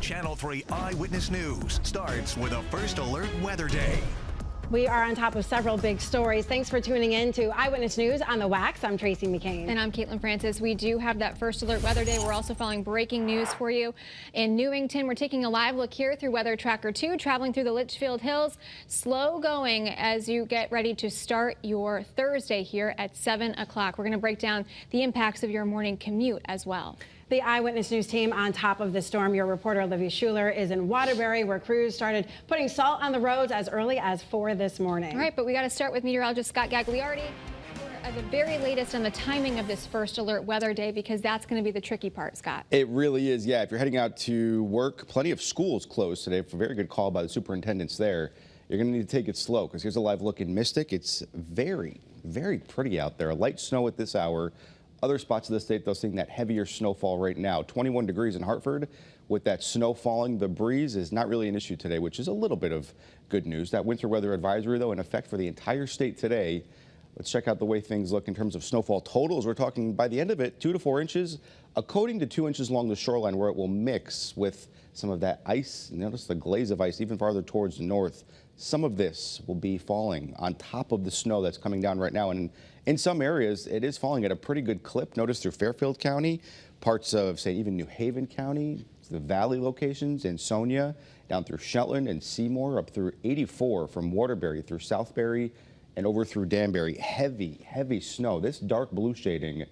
Channel 3 Eyewitness News starts with a First Alert Weather Day. We are on top of several big stories. Thanks for tuning in to Eyewitness News on the Wax. I'm Tracey McCain. And I'm Caitlin Francis. We do have that First Alert Weather Day. We're also following breaking news for you. In Newington, we're taking a live look here through Weather Tracker 2, traveling through the Litchfield Hills. Slow going as you get ready to start your Thursday here at 7 o'clock. We're going to break down the impacts of your morning commute as well. The Eyewitness News team on top of the storm. Your reporter Olivia Schuler is in Waterbury, where crews started putting salt on the roads as early as 4 this morning. All right, but we got to start with meteorologist Scott Gagliardi for the very latest on the timing of this First Alert Weather Day, because that's going to be the tricky part, Scott. It really is, yeah. If you're heading out to work, plenty of schools closed today. For a very good call by the superintendents there. You're going to need to take it slow, because here's a live look in Mystic. It's very, very pretty out there. Light snow at this hour. Other spots of the state, though, seeing that heavier snowfall right now. 21 degrees in Hartford. With that snow falling, the breeze is not really an issue today, which is a little bit of good news. That winter weather advisory, though, in effect for the entire state today. Let's check out the way things look in terms of snowfall totals. We're talking by the end of it, 2 to 4 inches, a coating to 2 inches along the shoreline, where it will mix with some of that ice. Notice the glaze of ice even farther towards the north. Some of this will be falling on top of the snow that's coming down right now. And in some areas, it is falling at a pretty good clip. Notice through Fairfield County, parts of, say, even New Haven County, the valley locations, Ansonia, down through Shetland and Seymour, up through 84 from Waterbury through Southbury and over through Danbury. Heavy, heavy snow. This dark blue shading,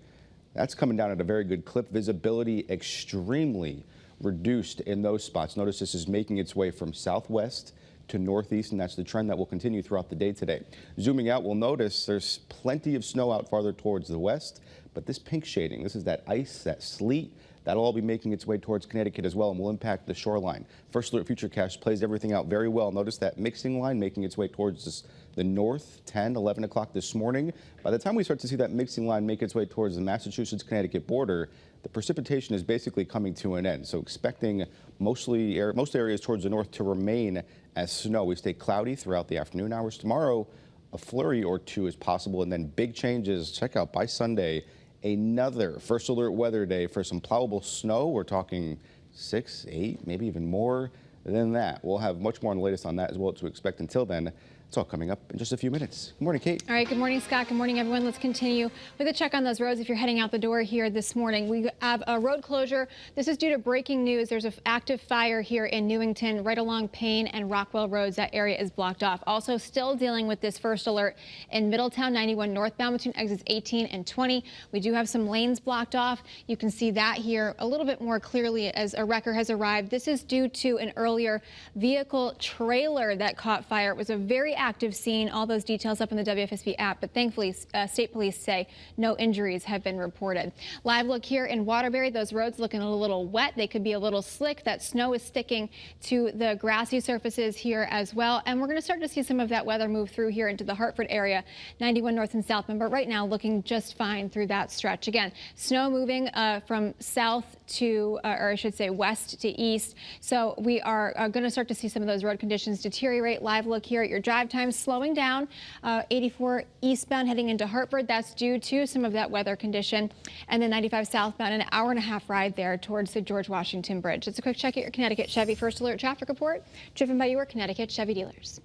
that's coming down at a very good clip. Visibility extremely reduced in those spots. Notice this is making its way from southwest to northeast, and that's the trend that will continue throughout the day today. Zooming out, we'll notice there's plenty of snow out farther towards the west, but this pink shading, this is that ice, that sleet, that'll all be making its way towards Connecticut as well and will impact the shoreline. First Alert Futurecast plays everything out very well. Notice that mixing line making its way towards the north, 10, 11 o'clock this morning. By the time we start to see that mixing line make its way towards the Massachusetts-Connecticut border, the precipitation is basically coming to an end. So expecting most areas towards the north to remain as snow. We stay cloudy throughout the afternoon hours. Tomorrow, a flurry or two is possible, and then big changes. Check out by Sunday, another First Alert Weather Day for some plowable snow. We're talking 6, 8, maybe even more than that. We'll have much more on the latest on that as well to expect. Until then, it's all coming up in just a few minutes. Good morning, Kate. All right, good morning, Scott. Good morning, everyone. Let's continue with a check on those roads if you're heading out the door here this morning. We have a road closure. This is due to breaking news. There's an active fire here in Newington, right along Payne and Rockwell roads. That area is blocked off. Also still dealing with this first alert in Middletown 91 northbound between exits 18 and 20. We do have some lanes blocked off. You can see that here a little bit more clearly as a wrecker has arrived. This is due to an earlier vehicle trailer that caught fire. It was a very active scene. All those details up in the WFSB app, but thankfully state police say no injuries have been reported. Live look here in Waterbury. Those roads looking a little wet. They could be a little slick. That snow is sticking to the grassy surfaces here as well, and we're going to start to see some of that weather move through here into the Hartford area, 91 north and southbound, but right now looking just fine through that stretch. Again, snow moving from south to, or I should say west to east. So we are going to start to see some of those road conditions deteriorate. Live look here at your drive times slowing down. 84 eastbound heading into Hartford. That's due to some of that weather condition. And then 95 southbound, an hour-and-a-half ride there towards the George Washington Bridge. It's a quick check at your Connecticut Chevy First Alert traffic report, driven by your Connecticut Chevy dealers.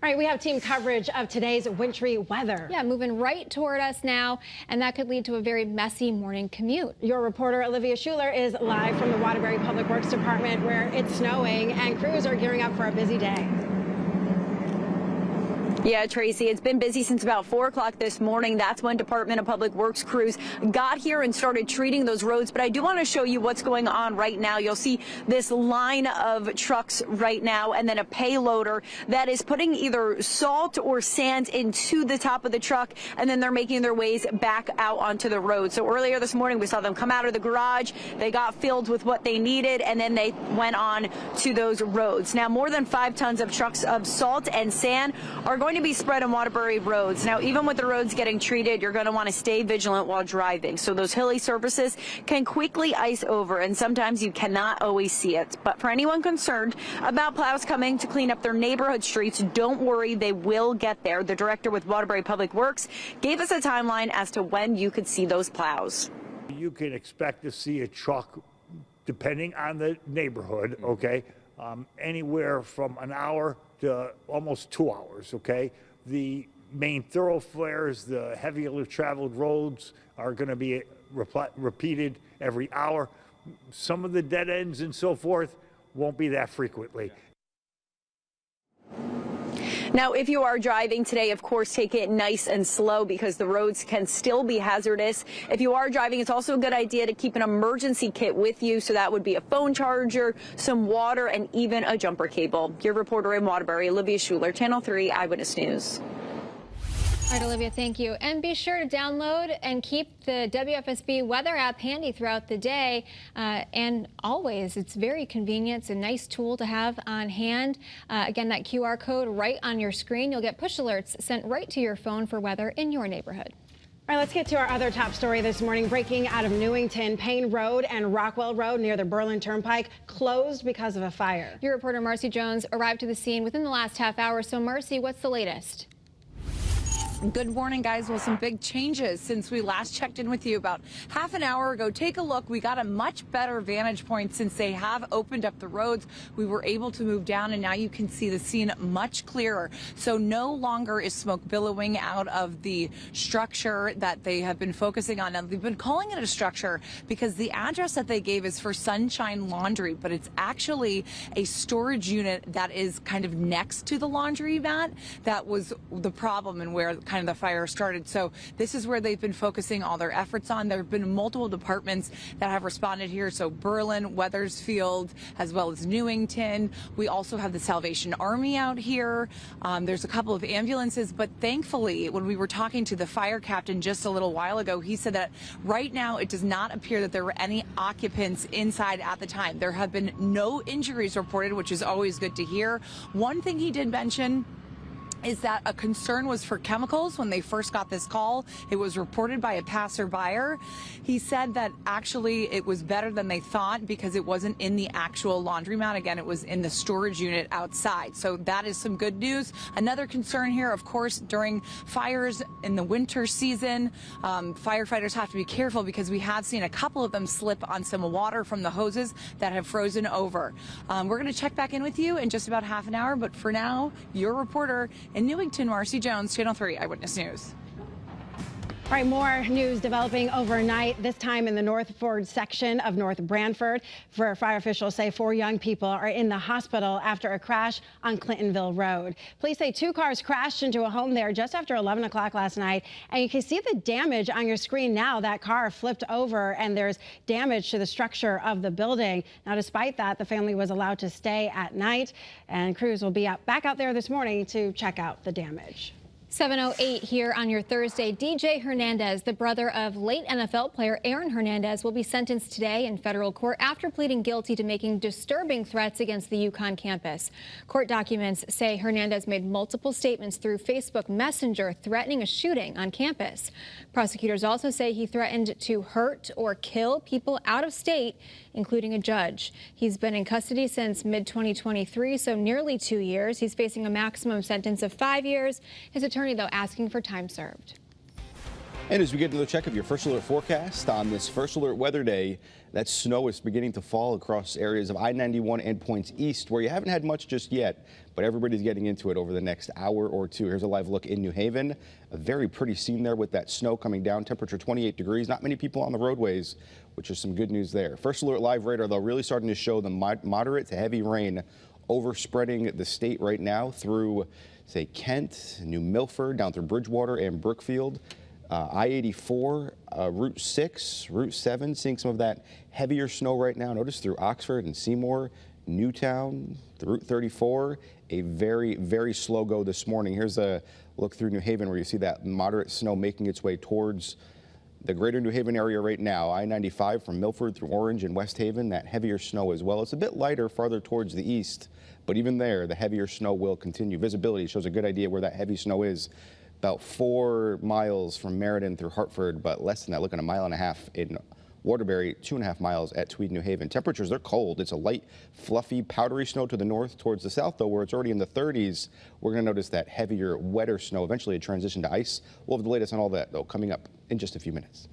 All right, we have team coverage of today's wintry weather. Yeah, moving right toward us now, and that could lead to a very messy morning commute. Your reporter Olivia Schuler is live from the Waterbury Public Works Department, where it's snowing and crews are gearing up for a busy day. Yeah, Tracy, it's been busy since about 4 o'clock this morning. That's when Department of Public Works crews got here and started treating those roads. But I do want to show you what's going on right now. You'll see this line of trucks right now and then a payloader that is putting either salt or sand into the top of the truck, and then they're making their ways back out onto the road. So earlier this morning, we saw them come out of the garage. They got filled with what they needed, and then they went on to those roads. Now, more than 5 tons of trucks of salt and sand are going to be spread on Waterbury roads. Now, even with the roads getting treated, you're going to want to stay vigilant while driving. So those hilly surfaces can quickly ice over, and sometimes you cannot always see it. But for anyone concerned about plows coming to clean up their neighborhood streets, don't worry, they will get there. The director with Waterbury Public Works gave us a timeline as to when you could see those plows. You can expect to see a truck depending on the neighborhood, okay, anywhere from an hour to almost 2 hours, okay? The main thoroughfares, the heavily traveled roads are going to be repeated every hour. Some of the dead ends and so forth won't be that frequently. Now, if you are driving today, of course, take it nice and slow because the roads can still be hazardous. If you are driving, it's also a good idea to keep an emergency kit with you. So that would be a phone charger, some water, and even a jumper cable. Your reporter in Waterbury, Olivia Schuler, Channel 3 Eyewitness News. All right, Olivia, thank you. And be sure to download and keep the WFSB weather app handy throughout the day. And always, it's very convenient. It's a nice tool to have on hand. Again, that QR code right on your screen. You'll get push alerts sent right to your phone for weather in your neighborhood. All right, let's get to our other top story this morning. Breaking out of Newington, Payne Road and Rockwell Road near the Berlin Turnpike closed because of a fire. Your reporter, Marcy Jones, arrived to the scene within the last half hour. So, Marcy, what's the latest? Good morning, guys. Well, some big changes since we last checked in with you about half an hour ago. Take a look. We got a much better vantage point since they have opened up the roads. We were able to move down, and now you can see the scene much clearer. So no longer is smoke billowing out of the structure that they have been focusing on. Now, they've been calling it a structure because the address that they gave is for Sunshine Laundry, but it's actually a storage unit that is kind of next to the laundromat. That was the problem and where kind of the fire started. So this is where they've been focusing all their efforts on. There have been multiple departments that have responded here. So Berlin, Wethersfield, as well as Newington. We also have the Salvation Army out here. There's a couple of ambulances, but thankfully, when we were talking to the fire captain just a little while ago, he said that right now it does not appear that there were any occupants inside at the time. There have been no injuries reported, which is always good to hear. One thing he did mention is that a concern was for chemicals when they first got this call. It was reported by a passerby. He said that actually it was better than they thought because it wasn't in the actual laundromat. Again, it was in the storage unit outside. So that is some good news. Another concern here, of course, during fires in the winter season, firefighters have to be careful because we have seen a couple of them slip on some water from the hoses that have frozen over. We're going to check back in with you in just about half an hour. But for now, your reporter in Newington, Marcy Jones, Channel 3 Eyewitness News. All right, more news developing overnight, this time in the North Ford section of North Branford, where fire officials say 4 young people are in the hospital after a crash on Clintonville Road. Police say 2 cars crashed into a home there just after 11 o'clock last night. And you can see the damage on your screen now. That car flipped over and there's damage to the structure of the building. Now, despite that, the family was allowed to stay at night, and crews will be back out there this morning to check out the damage. 7:08 here on your Thursday. DJ Hernandez, the brother of late NFL player Aaron Hernandez, will be sentenced today in federal court after pleading guilty to making disturbing threats against the UConn campus. Court documents say Hernandez made multiple statements through Facebook Messenger threatening a shooting on campus. Prosecutors also say he threatened to hurt or kill people out of state, including a judge. He's been in custody since mid-2023, so nearly 2 years. He's facing a maximum sentence of 5 years. His attorney, though, asking for time served. And as we get another check of your First Alert forecast on this First Alert weather day, that snow is beginning to fall across areas of I-91 and points east where you haven't had much just yet, but everybody's getting into it over the next hour or two. Here's a live look in New Haven. A very pretty scene there with that snow coming down. Temperature 28 degrees. Not many people on the roadways, which is some good news there. First Alert live radar, though, really starting to show the moderate to heavy rain overspreading the state right now through, say, Kent, New Milford, down through Bridgewater and Brookfield. I-84, Route 6, Route 7, seeing some of that heavier snow right now. Notice through Oxford and Seymour, Newtown, Route 34, a very, very slow go this morning. Here's a look through New Haven where you see that moderate snow making its way towards the greater New Haven area right now. I-95 from Milford through Orange and West Haven, that heavier snow as well. It's a bit lighter farther towards the east, but even there, the heavier snow will continue. Visibility shows a good idea where that heavy snow is. About 4 miles from Meriden through Hartford, but less than that, looking 1.5 miles in Waterbury, 2.5 miles at Tweed, New Haven. Temperatures, they're cold. It's a light, fluffy, powdery snow to the north. Towards the south, though, where it's already in the 30s, we're going to notice that heavier, wetter snow, eventually a transition to ice. We'll have the latest on all that, though, coming up in just a few minutes.